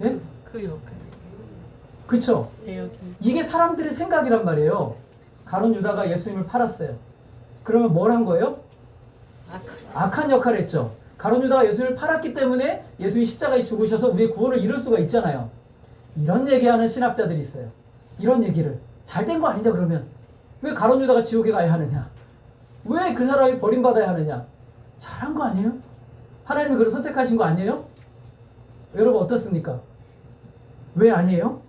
예? 그 역할. 그쵸? 여기. 이게 사람들의 생각이란 말이에요. 가룟 유다가 예수님을 팔았어요. 그러면 뭘 한 거예요? 악한 역할을 했죠. 가룟 유다가 예수님을 팔았기 때문에 예수님이 십자가에 죽으셔서 우리의 구원을 이룰 수가 있잖아요. 이런 얘기하는 신학자들이 있어요. 이런 얘기를. 잘된 거 아니냐 그러면. 왜 가룟 유다가 지옥에 가야 하느냐. 왜 그 사람이 버림받아야 하느냐. 잘한 거 아니에요? 하나님이 그를 선택하신 거 아니에요? 여러분 어떻습니까? 왜 아니에요?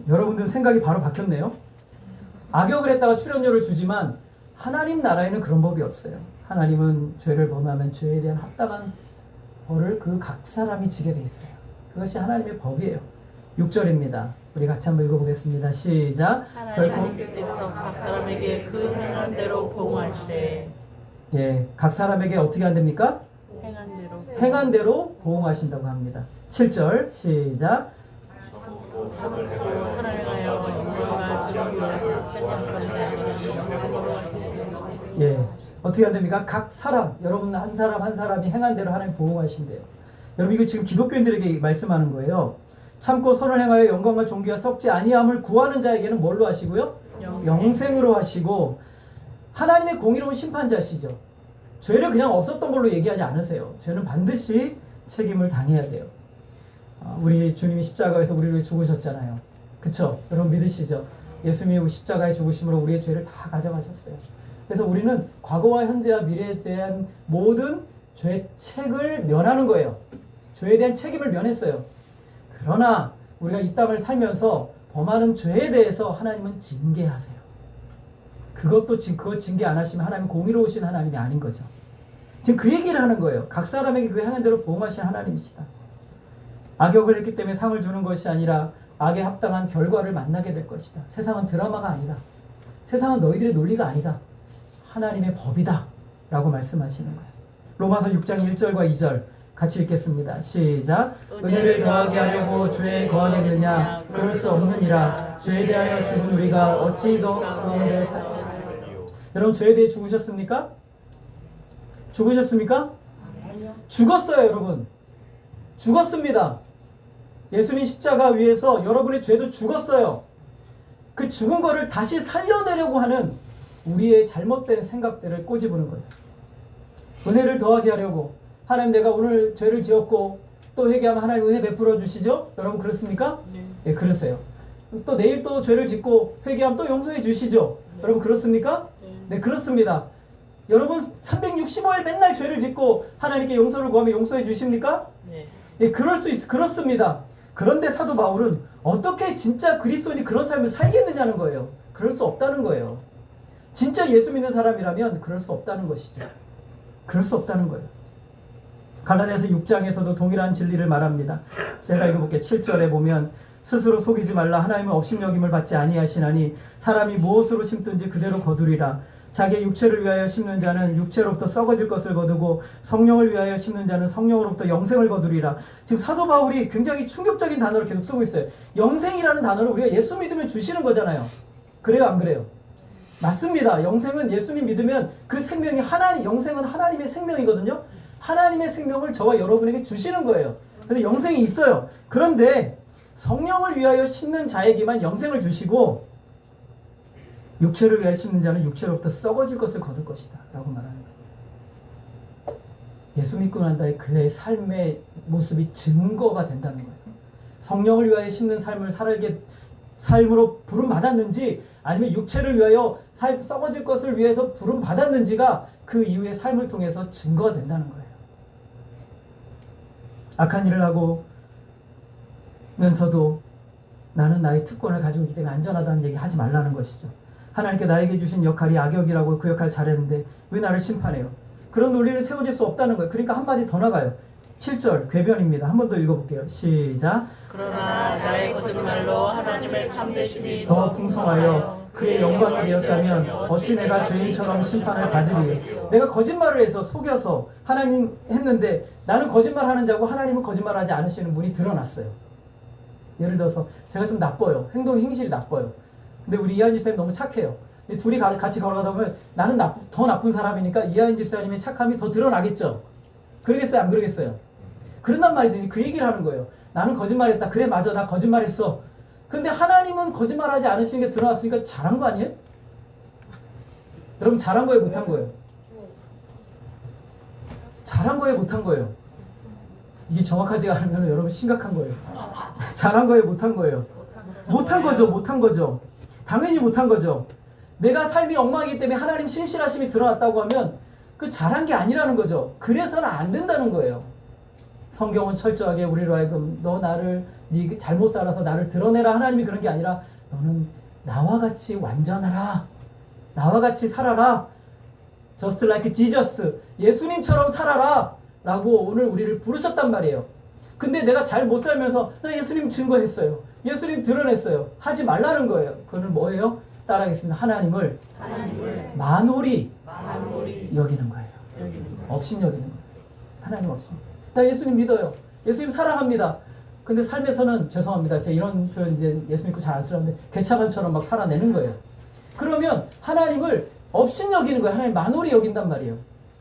여러분들 생각이 바로 박혔네요. 악역을 했다가 출연료를 주지만 하나님 나라에는 그런 법이 없어요. 하나님은 죄를 범하면 죄에 대한 합당한 벌을 그 각 사람이 지게 돼 있어요. 그것이 하나님의 법이에요. 6절입니다. 우리 같이 한번 읽어보겠습니다. 시작. 하나님께서 각 사람에게 그 행한 대로 보응하시되. 예, 각 사람에게 어떻게 한답니까? 행한 대로. 행한 대로 보응하신다고 합니다. 7절 시작. 선을 행하여 영광과 존귀와 편향성이 예, 어떻게 한답니까? 각 사람, 여러분 한 사람 한 사람이 행한 대로 하나님 보응하신대요. 여러분 이거 지금 기독교인들에게 말씀하는 거예요. 참고 선을 행하여 영광과 존귀와 썩지 아니함을 구하는 자에게는 뭘로 하시고요? 영생으로 하시고, 하나님의 공의로운 심판자시죠. 죄를 그냥 없었던 걸로 얘기하지 않으세요. 죄는 반드시 책임을 당해야 돼요. 우리 주님이 십자가에서 우리를 위해 죽으셨잖아요. 그쵸? 여러분 믿으시죠? 예수님이 십자가에 죽으심으로 우리의 죄를 다 가져가셨어요. 그래서 우리는 과거와 현재와 미래에 대한 모든 죄책을 면하는 거예요. 죄에 대한 책임을 면했어요. 그러나 우리가 이 땅을 살면서 범하는 죄에 대해서 하나님은 징계하세요. 그것 징계 안 하시면 하나님은 공의로우신 하나님이 아닌 거죠. 지금 그 얘기를 하는 거예요. 각 사람에게 그 행한 대로 보응하신 하나님이시다. 악역을 했기 때문에 상을 주는 것이 아니라 악에 합당한 결과를 만나게 될 것이다. 세상은 드라마가 아니다. 세상은 너희들의 논리가 아니다. 하나님의 법이다 라고 말씀하시는 거예요. 로마서 6장 1절과 2절 같이 읽겠습니다. 시작. 은혜를 더하게 하려고 죄에 거하겠느냐? 그럴 수 없느니라. 죄에 대하여 죽은 우리가 어찌 더 가운데 여러분 죄에 대해 죽으셨습니까? 죽으셨습니까? 죽었어요 여러분. 죽었습니다. 예수님 십자가 위에서 여러분의 죄도 죽었어요. 그 죽은 거를 다시 살려내려고 하는 우리의 잘못된 생각들을 꼬집는 거예요. 은혜를 더하게 하려고. 하나님 내가 오늘 죄를 지었고 또 회개하면 하나님 은혜 베풀어 주시죠? 여러분 그렇습니까? 네. 예, 그러세요. 또 내일 또 죄를 짓고 회개하면 또 용서해 주시죠? 네. 여러분 그렇습니까? 네, 그렇습니다. 여러분 365일 맨날 죄를 짓고 하나님께 용서를 구하면 용서해 주십니까? 네. 예, 그렇습니다. 그런데 사도 바울은 어떻게 진짜 그리스도인이 그런 삶을 살겠느냐는 거예요. 그럴 수 없다는 거예요. 진짜 예수 믿는 사람이라면 그럴 수 없다는 것이죠. 그럴 수 없다는 거예요. 갈라디아서 6장에서도 동일한 진리를 말합니다. 제가 읽어볼게요. 7절에 보면 스스로 속이지 말라. 하나님은 업신여김을 받지 아니하시나니 사람이 무엇으로 심든지 그대로 거두리라. 자기의 육체를 위하여 심는 자는 육체로부터 썩어질 것을 거두고 성령을 위하여 심는 자는 성령으로부터 영생을 거두리라. 지금 사도 바울이 굉장히 충격적인 단어를 계속 쓰고 있어요. 영생이라는 단어를 우리가 예수 믿으면 주시는 거잖아요. 그래요 안 그래요? 맞습니다. 영생은 예수님 믿으면 그 생명이 영생은 하나님의 생명이거든요. 하나님의 생명을 저와 여러분에게 주시는 거예요. 그래서 영생이 있어요. 그런데 성령을 위하여 심는 자에게만 영생을 주시고 육체를 위하여 심는 자는 육체로부터 썩어질 것을 거둘 것이다 라고 말하는 거예요. 예수 믿고 난 다음에 그의 삶의 모습이 증거가 된다는 거예요. 성령을 위하여 심는 삶으로 부름받았는지 아니면 육체를 위하여 썩어질 것을 위해서 부름받았는지가 그 이후의 삶을 통해서 증거가 된다는 거예요. 악한 일을 하고 면서도 나는 나의 특권을 가지고 있기 때문에 안전하다는 얘기 하지 말라는 것이죠. 하나님께 나에게 주신 역할이 악역이라고 그 역할 잘했는데 왜 나를 심판해요? 그런 논리를 세워질 수 없다는 거예요. 그러니까 한마디 더 나가요. 7절 궤변입니다. 한 번 더 읽어볼게요. 시작. 그러나 나의 거짓말로 하나님의 참되심이 더 풍성하여 그의 영광이 되었다면 어찌 내가 죄인처럼 심판을 받으리요. 내가 거짓말을 해서 속여서 하나님 했는데 나는 거짓말하는 자고 하나님은 거짓말하지 않으시는 분이 드러났어요. 예를 들어서 제가 좀 나빠요. 행실이 나빠요. 근데 우리 이하인 집사님 너무 착해요. 둘이 같이 걸어가다 보면 나는 더 나쁜 사람이니까 이하인 집사님의 착함이 더 드러나겠죠. 그러겠어요? 안 그러겠어요? 그런단 말이지. 그 얘기를 하는 거예요. 나는 거짓말했다. 그래 맞아 나 거짓말했어. 근데 하나님은 거짓말하지 않으시는 게 드러났으니까 잘한 거 아니에요? 여러분 잘한 거예요? 못한 거예요? 잘한 거예요? 못한 거예요? 이게 정확하지가 않으면 여러분 심각한 거예요. 잘한 거예요? 못한 거예요? 못한 거죠. 못한 거죠. 당연히 못한 거죠. 내가 삶이 엉망이기 때문에 하나님 신실하심이 드러났다고 하면 그 잘한 게 아니라는 거죠. 그래서는 안 된다는 거예요. 성경은 철저하게 우리로 하여금 네 잘못 살아서 나를 드러내라 하나님이 그런 게 아니라 너는 나와 같이 완전하라. 나와 같이 살아라. Just like Jesus. 예수님처럼 살아라. 라고 오늘 우리를 부르셨단 말이에요. 근데 내가 잘 못 살면서 나 예수님 증거했어요. 예수님 드러냈어요. 하지 말라는 거예요. 그거는 뭐예요? 따라하겠습니다. 하나님을 만홀히 여기는 거예요. 업신 여기는 거예요. 하나님 없이. 나 예수님 믿어요. 예수님 사랑합니다. 근데 삶에서는 죄송합니다. 제가 이런 표현 이제 예수 믿고 잘 안 쓰는데 개차반처럼 막 살아내는 거예요. 그러면 하나님을 업신 여기는 거예요. 하나님 만홀히 여긴단 말이에요.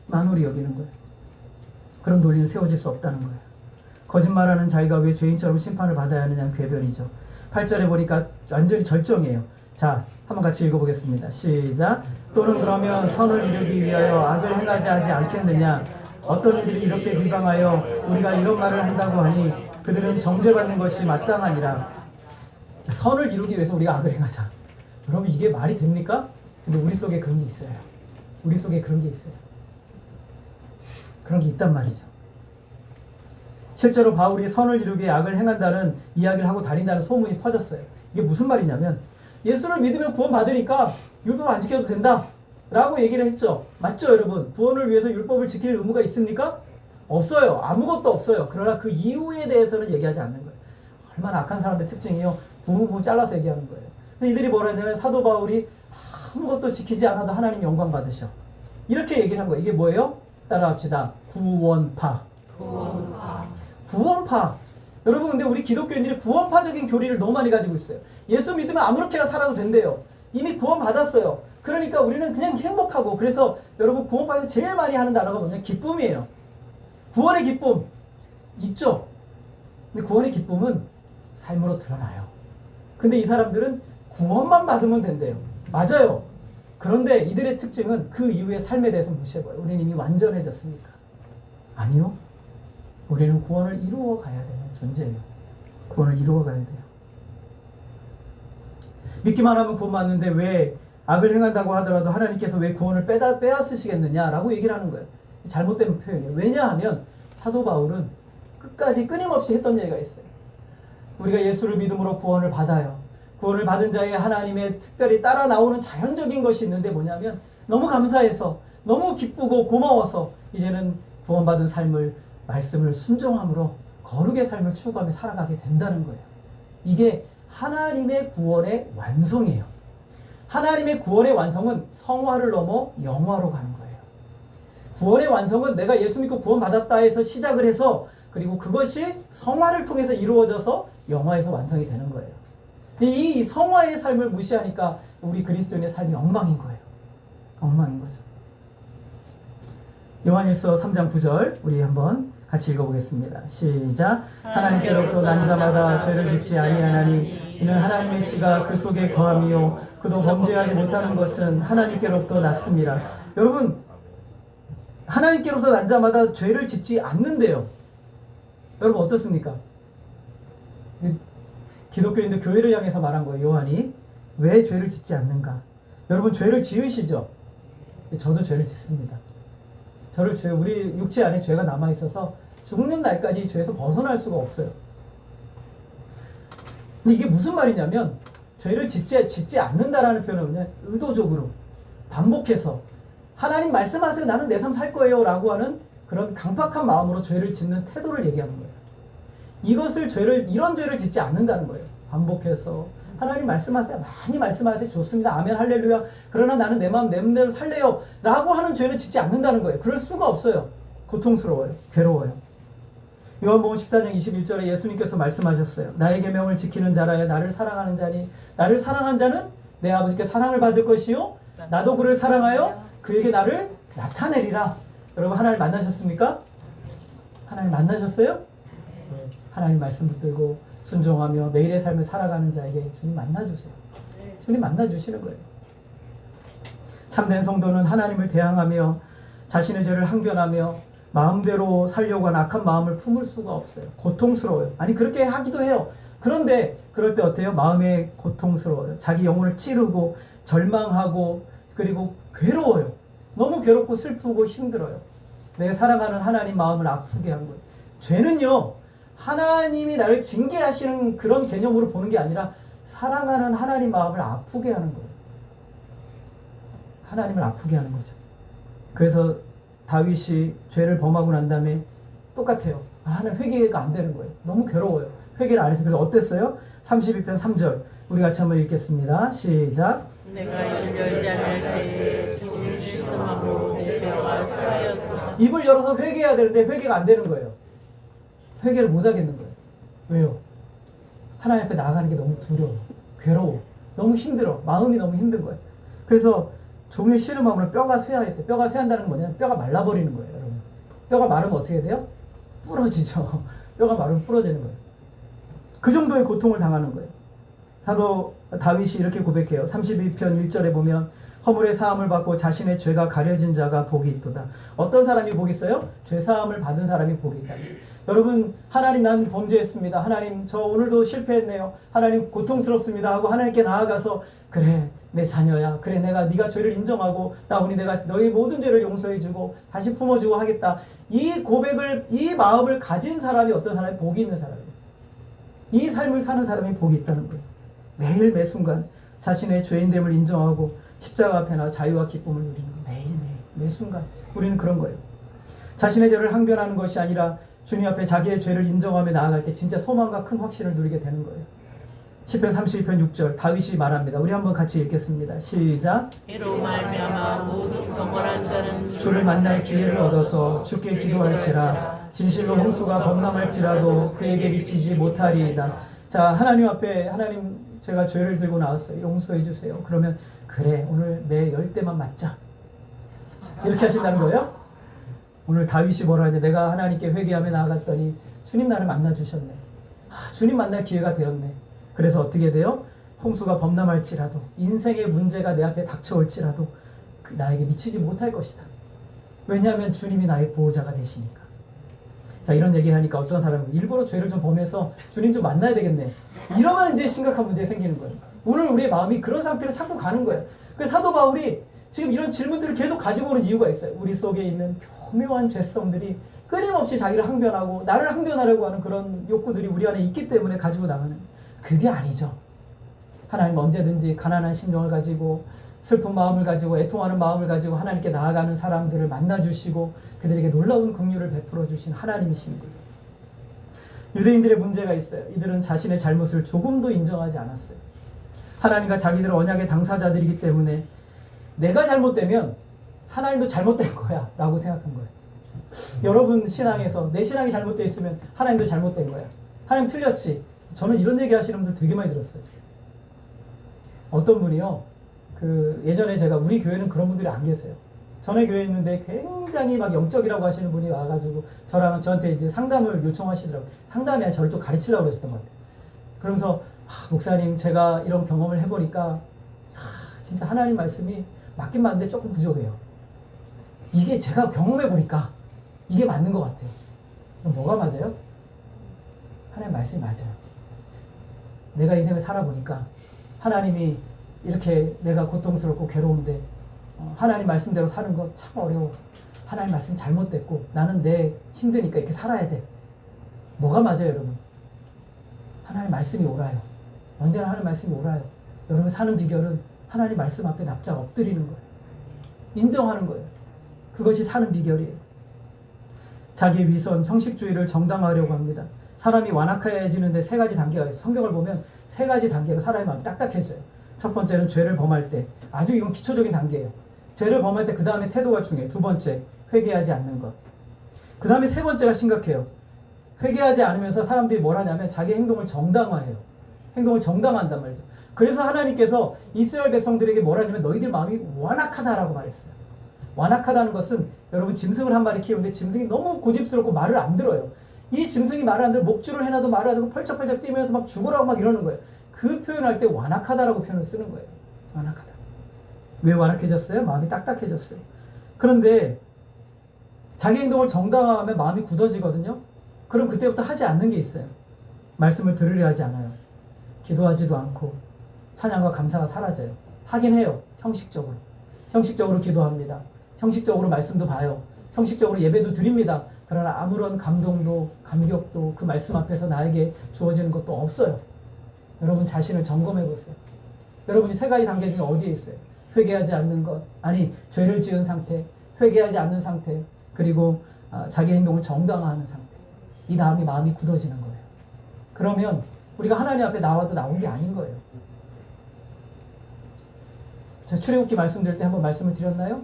만홀히 여기는 거예요. 그런 논리는 세워질 수 없다는 거예요. 거짓말하는 자기가 왜 죄인처럼 심판을 받아야 하느냐는 궤변이죠. 8절에 보니까 완전히 절정이에요. 자, 한번 같이 읽어보겠습니다. 시작. 또는 그러면 선을 이루기 위하여 악을 행하지 하지 않겠느냐. 어떤 이들이 이렇게 비방하여 우리가 이런 말을 한다고 하니 그들은 정죄받는 것이 마땅하니라. 선을 이루기 위해서 우리가 악을 행하자. 그러면 이게 말이 됩니까? 근데 우리 속에 그런 게 있어요. 우리 속에 그런 게 있어요. 그런 게 있단 말이죠. 실제로 바울이 선을 이루기 위해 악을 행한다는 이야기를 하고 다닌다는 소문이 퍼졌어요. 이게 무슨 말이냐면 예수를 믿으면 구원받으니까 율법 안 지켜도 된다 라고 얘기를 했죠. 맞죠 여러분? 구원을 위해서 율법을 지킬 의무가 있습니까? 없어요. 아무것도 없어요. 그러나 그 이유에 대해서는 얘기하지 않는 거예요. 얼마나 악한 사람들의 특징이요. 부분 잘라서 얘기하는 거예요. 근데 이들이 뭐라 했냐면 사도 바울이 아무것도 지키지 않아도 하나님 영광 받으셔. 이렇게 얘기를 한 거예요. 이게 뭐예요? 따라합시다. 구원파. 구원파. 여러분 근데 우리 기독교인들이 구원파적인 교리를 너무 많이 가지고 있어요. 예수 믿으면 아무렇게나 살아도 된대요. 이미 구원 받았어요. 그러니까 우리는 그냥 행복하고. 그래서 여러분 구원파에서 제일 많이 하는 단어가 뭐냐? 기쁨이에요. 구원의 기쁨 있죠. 근데 구원의 기쁨은 삶으로 드러나요. 근데 이 사람들은 구원만 받으면 된대요. 맞아요. 그런데 이들의 특징은 그 이후의 삶에 대해서 무시해봐요. 우리는 이미 완전해졌으니까. 아니요. 우리는 구원을 이루어 가야 되는 존재예요. 구원을 이루어 가야 돼요. 믿기만 하면 구원 받는데 왜 악을 행한다고 하더라도 하나님께서 왜 구원을 빼앗으시겠느냐라고 얘기를 하는 거예요. 잘못된 표현이에요. 왜냐하면 사도 바울은 끝까지 끊임없이 했던 얘기가 있어요. 우리가 예수를 믿음으로 구원을 받아요. 구원을 받은 자의 하나님의 특별히 따라 나오는 자연적인 것이 있는데 뭐냐면 너무 감사해서 너무 기쁘고 고마워서 이제는 구원받은 삶을 말씀을 순종함으로 거룩의 삶을 추구하며 살아가게 된다는 거예요. 이게 하나님의 구원의 완성이에요. 하나님의 구원의 완성은 성화를 넘어 영화로 가는 거예요. 구원의 완성은 내가 예수 믿고 구원받았다 해서 시작을 해서 그리고 그것이 성화를 통해서 이루어져서 영화에서 완성이 되는 거예요. 이 성화의 삶을 무시하니까 우리 그리스도인의 삶이 엉망인 거예요. 엉망인 거죠. 요한일서 3장 9절 우리 한번 같이 읽어보겠습니다. 시작. 하나님께로부터 난 자마다 죄를 짓지 아니하나니 이는 하나님의 씨가 그 속에 거함이요 그도 범죄하지 못하는 것은 하나님께로부터 났습니다. 여러분 하나님께로부터 난 자마다 죄를 짓지 않는데요. 여러분 어떻습니까? 기독교인들 교회를 향해서 말한 거예요. 요한이 왜 죄를 짓지 않는가? 여러분 죄를 지으시죠? 저도 죄를 짓습니다. 우리 육체 안에 죄가 남아있어서 죽는 날까지 이 죄에서 벗어날 수가 없어요. 근데 이게 무슨 말이냐면 죄를 짓지 않는다라는 표현은 의도적으로 반복해서 하나님 말씀하세요. 나는 내 삶 살 거예요 라고 하는 그런 강팍한 마음으로 죄를 짓는 태도를 얘기하는 거예요. 이런 죄를 짓지 않는다는 거예요. 반복해서 하나님 말씀하세요. 많이 말씀하세요. 좋습니다. 아멘 할렐루야. 그러나 나는 내 마음 내 맘대로 살래요 라고 하는 죄를 짓지 않는다는 거예요. 그럴 수가 없어요. 고통스러워요. 괴로워요. 요한복음 14장 21절에 예수님께서 말씀하셨어요. 나의 계명을 지키는 자라야 나를 사랑하는 자니 나를 사랑한 자는 내 아버지께 사랑을 받을 것이요 나도 그를 사랑하여 그에게 나를 나타내리라. 여러분 하나님 만나셨습니까? 하나님 만나셨어요? 하나님 말씀 붙들고 순종하며 매일의 삶을 살아가는 자에게 주님 만나주세요. 주님 만나주시는 거예요. 참된 성도는 하나님을 대항하며 자신의 죄를 항변하며 마음대로 살려고 하는 악한 마음을 품을 수가 없어요. 고통스러워요. 아니 그렇게 하기도 해요. 그런데 그럴 때 어때요? 마음에 고통스러워요. 자기 영혼을 찌르고 절망하고 그리고 괴로워요. 너무 괴롭고 슬프고 힘들어요. 내 사랑하는 하나님 마음을 아프게 한 거예요. 죄는요 하나님이 나를 징계하시는 그런 개념으로 보는 게 아니라 사랑하는 하나님 마음을 아프게 하는 거예요. 하나님을 아프게 하는 거죠. 그래서 다윗이 죄를 범하고 난 다음에 똑같아요. 하나님 회개가 안 되는 거예요. 너무 괴로워요. 회개를 안 해서. 그래서 어땠어요? 32편 3절 우리 같이 한번 읽겠습니다. 시작. 내가 입을 열지 않을 때에 주를 실성함으로 내 뼈가 쓰라렸다. 입을 열어서 회개해야 되는데 회개가 안 되는 거예요. 회개를 못 하겠는 거예요. 왜요? 하나님 앞에 나아가는 게 너무 두려워, 괴로워, 너무 힘들어, 마음이 너무 힘든 거예요. 그래서 종일 씨름함으로 뼈가 쇠하였대. 뼈가 쇠한다는 건 뭐냐면 뼈가 말라버리는 거예요, 여러분. 뼈가 마르면 어떻게 돼요? 부러지죠. 뼈가 마르면 부러지는 거예요. 그 정도의 고통을 당하는 거예요. 사도 다윗이 이렇게 고백해요. 32편 1절에 보면 허물의 사함을 받고 자신의 죄가 가려진 자가 복이 있도다. 어떤 사람이 복이 있어요? 죄 사함을 받은 사람이 복이 있다. 여러분, 하나님 난 범죄했습니다. 하나님 저 오늘도 실패했네요. 하나님 고통스럽습니다 하고 하나님께 나아가서 그래 내 자녀야. 그래 네가 죄를 인정하고 나 오늘 내가 너희 모든 죄를 용서해주고 다시 품어주고 하겠다. 이 고백을 이 마음을 가진 사람이 어떤 사람이 복이 있는 사람이에요. 이 삶을 사는 사람이 복이 있다는 거예요. 매일 매 순간 자신의 죄인됨을 인정하고 십자가 앞에 나 자유와 기쁨을 누리는 거예요. 매일매일 매 순간 우리는 그런 거예요. 자신의 죄를 항변하는 것이 아니라 주님 앞에 자기의 죄를 인정하며 나아갈 때 진짜 소망과 큰 확신을 누리게 되는 거예요. 시편 32편 6절 다윗이 말합니다. 우리 한번 같이 읽겠습니다. 시작. 이로 말미암아 모든 경건한 자는 주를 만날 기회를 얻어서 주께 기도할지라 진실로 홍수가 범람할지라도 그에게 미치지 못하리이다. 자, 하나님 앞에 하나님 제가 죄를 들고 나왔어요. 용서해 주세요. 그러면 그래 오늘 내 열대만 맞자. 이렇게 하신다는 거예요? 오늘 다윗이 뭐라 하냐. 내가 하나님께 회개하며 나아갔더니 주님 나를 만나주셨네. 주님 만날 기회가 되었네. 그래서 어떻게 돼요? 홍수가 범람할지라도 인생의 문제가 내 앞에 닥쳐올지라도 나에게 미치지 못할 것이다. 왜냐하면 주님이 나의 보호자가 되시니까. 자, 이런 얘기하니까 어떤 사람은 일부러 죄를 좀 범해서 주님 좀 만나야 되겠네. 이러면 이제 심각한 문제가 생기는 거예요. 오늘 우리의 마음이 그런 상태로 자꾸 가는 거예요. 그래서 사도 바울이 지금 이런 질문들을 계속 가지고 오는 이유가 있어요. 우리 속에 있는 교묘한 죄성들이 끊임없이 자기를 항변하고 나를 항변하려고 하는 그런 욕구들이 우리 안에 있기 때문에 가지고 나가는, 그게 아니죠. 하나님 언제든지 가난한 심령을 가지고 슬픈 마음을 가지고 애통하는 마음을 가지고 하나님께 나아가는 사람들을 만나주시고 그들에게 놀라운 긍휼을 베풀어 주신 하나님이신 거예요. 유대인들의 문제가 있어요. 이들은 자신의 잘못을 조금도 인정하지 않았어요. 하나님과 자기들은 언약의 당사자들이기 때문에 내가 잘못되면 하나님도 잘못된 거야 라고 생각한 거예요. 여러분 신앙에서 내 신앙이 잘못되어 있으면 하나님도 잘못된 거야. 하나님 틀렸지. 저는 이런 얘기 하시는 분들 되게 많이 들었어요. 어떤 분이요, 예전에 제가 우리 교회는 그런 분들이 안 계세요. 전에 교회에 있는데 굉장히 막 영적이라고 하시는 분이 와가지고 저한테 이제 상담을 요청하시더라고요. 상담이 아니라 저를 좀 가르치려고 그러셨던 것 같아요. 그러면서 목사님 제가 이런 경험을 해보니까 진짜 하나님 말씀이 맞긴 맞는데 조금 부족해요. 이게 제가 경험해보니까 이게 맞는 것 같아요. 그럼 뭐가 맞아요? 하나님 말씀이 맞아요. 내가 인생을 살아보니까 하나님이 이렇게 내가 고통스럽고 괴로운데 하나님 말씀대로 사는 거 참 어려워. 하나님 말씀 잘못됐고 나는 내 힘드니까 이렇게 살아야 돼. 뭐가 맞아요, 여러분? 하나님 말씀이 옳아요. 언제나 하나님 말씀이 옳아요. 여러분 사는 비결은 하나님 말씀 앞에 납작 엎드리는 거예요. 인정하는 거예요. 그것이 사는 비결이에요. 자기 위선, 형식주의를 정당화하려고 합니다. 사람이 완악해지는데 세 가지 단계가 있어요. 성경을 보면 세 가지 단계로 사람의 마음이 딱딱해져요. 첫 번째는 죄를 범할 때, 아주 이건 기초적인 단계예요. 죄를 범할 때 그 다음에 태도가 중요해요. 두 번째, 회개하지 않는 것. 그 다음에 세 번째가 심각해요. 회개하지 않으면서 사람들이 뭘 하냐면 자기 행동을 정당화해요. 행동을 정당화한단 말이죠. 그래서 하나님께서 이스라엘 백성들에게 뭘 하냐면 너희들 마음이 완악하다라고 말했어요. 완악하다는 것은 여러분 짐승을 한 마리 키우는데 짐승이 너무 고집스럽고 말을 안 들어요. 이 짐승이 말을 안 들어 목줄을 해놔도 말을 안 듣고 펄쩍펄쩍 뛰면서 막 죽으라고 막 이러는 거예요. 그 표현할 때 완악하다라고 표현을 쓰는 거예요. 완악하다. 왜 완악해졌어요? 마음이 딱딱해졌어요. 그런데 자기 행동을 정당화하면 마음이 굳어지거든요. 그럼 그때부터 하지 않는 게 있어요. 말씀을 들으려 하지 않아요. 기도하지도 않고 찬양과 감사가 사라져요. 하긴 해요. 형식적으로. 형식적으로 기도합니다. 형식적으로 말씀도 봐요. 형식적으로 예배도 드립니다. 그러나 아무런 감동도 감격도 그 말씀 앞에서 나에게 주어지는 것도 없어요. 여러분 자신을 점검해 보세요. 여러분이 세 가지 단계 중에 어디에 있어요? 회개하지 않는 것, 아니 죄를 지은 상태, 회개하지 않는 상태, 그리고 자기 행동을 정당화하는 상태. 이 다음에 마음이 굳어지는 거예요. 그러면 우리가 하나님 앞에 나와도 나온 게 아닌 거예요. 제가 출애굽기 말씀드릴 때 한번 말씀을 드렸나요?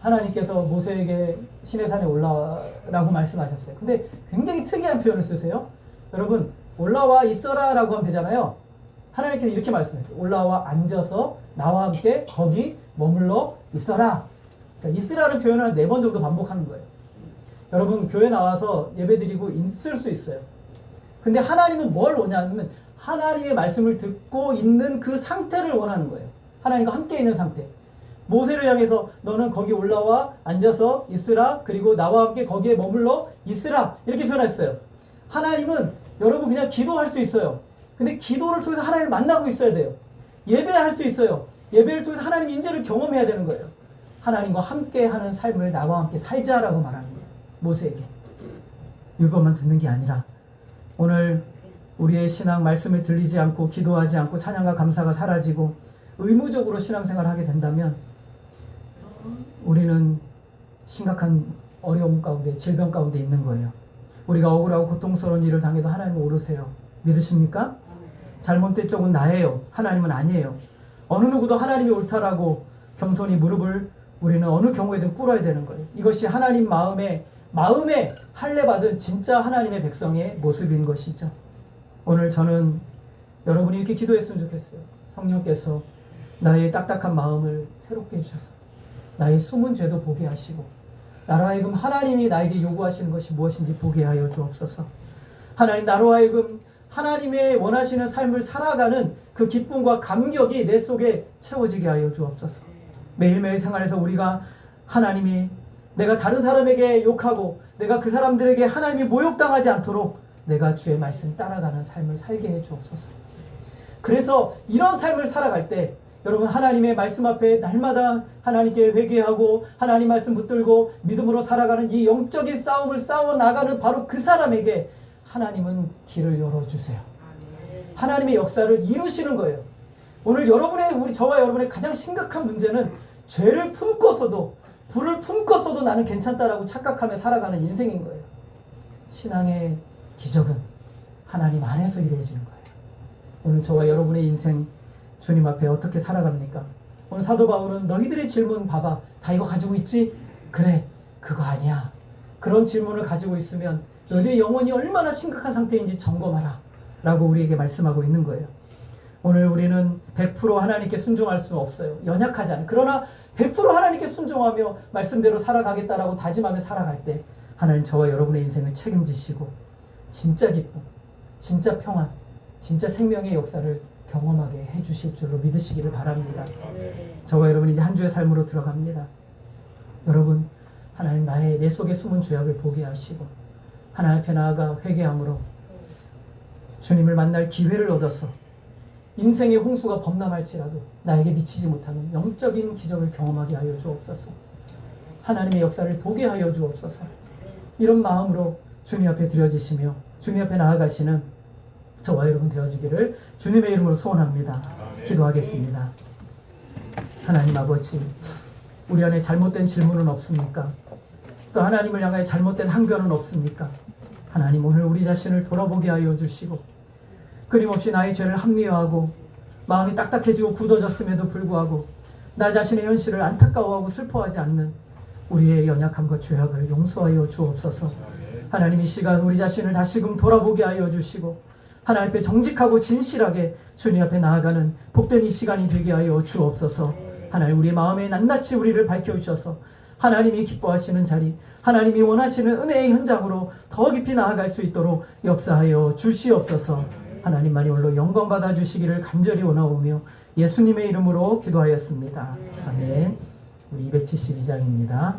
하나님께서 모세에게 시내산에 올라라고 말씀하셨어요. 근데 굉장히 특이한 표현을 쓰세요. 여러분, 올라와 있어라 라고 하면 되잖아요. 하나님께서 이렇게 말씀해요. 올라와 앉아서 나와 함께 거기 머물러 있어라. 그러니까 있으라는 표현을 한 4번 정도 반복하는 거예요. 여러분, 교회 나와서 예배드리고 있을 수 있어요. 근데 하나님은 뭘 원하냐면 하나님의 말씀을 듣고 있는 그 상태를 원하는 거예요. 하나님과 함께 있는 상태. 모세를 향해서 너는 거기 올라와 앉아서 있으라. 그리고 나와 함께 거기에 머물러 있으라. 이렇게 표현했어요. 하나님은 여러분 그냥 기도할 수 있어요. 근데 기도를 통해서 하나님을 만나고 있어야 돼요. 예배할 수 있어요. 예배를 통해서 하나님의 인재를 경험해야 되는 거예요. 하나님과 함께하는 삶을 나와 함께 살자라고 말하는 거예요. 모세에게. 율법만 듣는 게 아니라 오늘 우리의 신앙 말씀을 들리지 않고 기도하지 않고 찬양과 감사가 사라지고 의무적으로 신앙생활을 하게 된다면 우리는 심각한 어려움 가운데 질병 가운데 있는 거예요. 우리가 억울하고 고통스러운 일을 당해도 하나님은 오르세요. 믿으십니까? 잘못된 쪽은 나예요. 하나님은 아니에요. 어느 누구도 하나님이 옳다라고 겸손히 무릎을 우리는 어느 경우에든 꿇어야 되는 거예요. 이것이 하나님 마음에 할례 받은 진짜 하나님의 백성의 모습인 것이죠. 오늘 저는 여러분이 이렇게 기도했으면 좋겠어요. 성령께서 나의 딱딱한 마음을 새롭게 해주셔서 나의 숨은 죄도 보게 하시고 나로 하여금 하나님이 나에게 요구하시는 것이 무엇인지 보게 하여 주옵소서. 하나님, 나로 하여금 하나님의 원하시는 삶을 살아가는 그 기쁨과 감격이 내 속에 채워지게 하여 주옵소서. 매일매일 생활에서 우리가 하나님이 내가 다른 사람에게 욕하고 내가 그 사람들에게 하나님이 모욕당하지 않도록 내가 주의 말씀 따라가는 삶을 살게 해 주옵소서. 그래서 이런 삶을 살아갈 때 여러분, 하나님의 말씀 앞에 날마다 하나님께 회개하고 하나님 말씀 붙들고 믿음으로 살아가는 이 영적인 싸움을 싸워나가는 바로 그 사람에게 하나님은 길을 열어주세요. 하나님의 역사를 이루시는 거예요. 오늘 저와 여러분의 가장 심각한 문제는 죄를 품고서도 불을 품고서도 나는 괜찮다라고 착각하며 살아가는 인생인 거예요. 신앙의 기적은 하나님 안에서 이루어지는 거예요. 오늘 저와 여러분의 인생 주님 앞에 어떻게 살아갑니까? 오늘 사도 바울은 너희들의 질문 봐봐. 다 이거 가지고 있지? 그래, 그거 아니야. 그런 질문을 가지고 있으면 너희들의 영혼이 얼마나 심각한 상태인지 점검하라 라고 우리에게 말씀하고 있는 거예요. 오늘 우리는 100% 하나님께 순종할 수는 없어요. 연약하잖아요. 그러나 100% 하나님께 순종하며 말씀대로 살아가겠다라고 다짐하며 살아갈 때 하나님 저와 여러분의 인생을 책임지시고 진짜 기쁨, 진짜 평안, 진짜 생명의 역사를 경험하게 해주실 줄로 믿으시기를 바랍니다. 저와 여러분 이제 한 주의 삶으로 들어갑니다. 여러분, 하나님 내 속에 숨은 죄악을 보게 하시고 하나님 앞에 나아가 회개함으로 주님을 만날 기회를 얻어서 인생의 홍수가 범람할지라도 나에게 미치지 못하는 영적인 기적을 경험하게 하여 주옵소서. 하나님의 역사를 보게 하여 주옵소서. 이런 마음으로 주님 앞에 드려지시며 주님 앞에 나아가시는 저와 여러분 되어지기를 주님의 이름으로 소원합니다. 기도하겠습니다. 하나님 아버지, 우리 안에 잘못된 질문은 없습니까? 또 하나님을 향하여 잘못된 항변은 없습니까? 하나님, 오늘 우리 자신을 돌아보게 하여 주시고 끊임없이 나의 죄를 합리화하고 마음이 딱딱해지고 굳어졌음에도 불구하고 나 자신의 현실을 안타까워하고 슬퍼하지 않는 우리의 연약함과 죄악을 용서하여 주옵소서. 하나님, 이 시간 우리 자신을 다시금 돌아보게 하여 주시고 하나님 앞에 정직하고 진실하게 주님 앞에 나아가는 복된 이 시간이 되게 하여 주옵소서. 하나님, 우리 마음에 낱낱이 우리를 밝혀주셔서 하나님이 기뻐하시는 자리, 하나님이 원하시는 은혜의 현장으로 더 깊이 나아갈 수 있도록 역사하여 주시옵소서. 하나님만이 홀로 영광 받아 주시기를 간절히 원하오며 예수님의 이름으로 기도하였습니다. 아멘. 우리 272장입니다.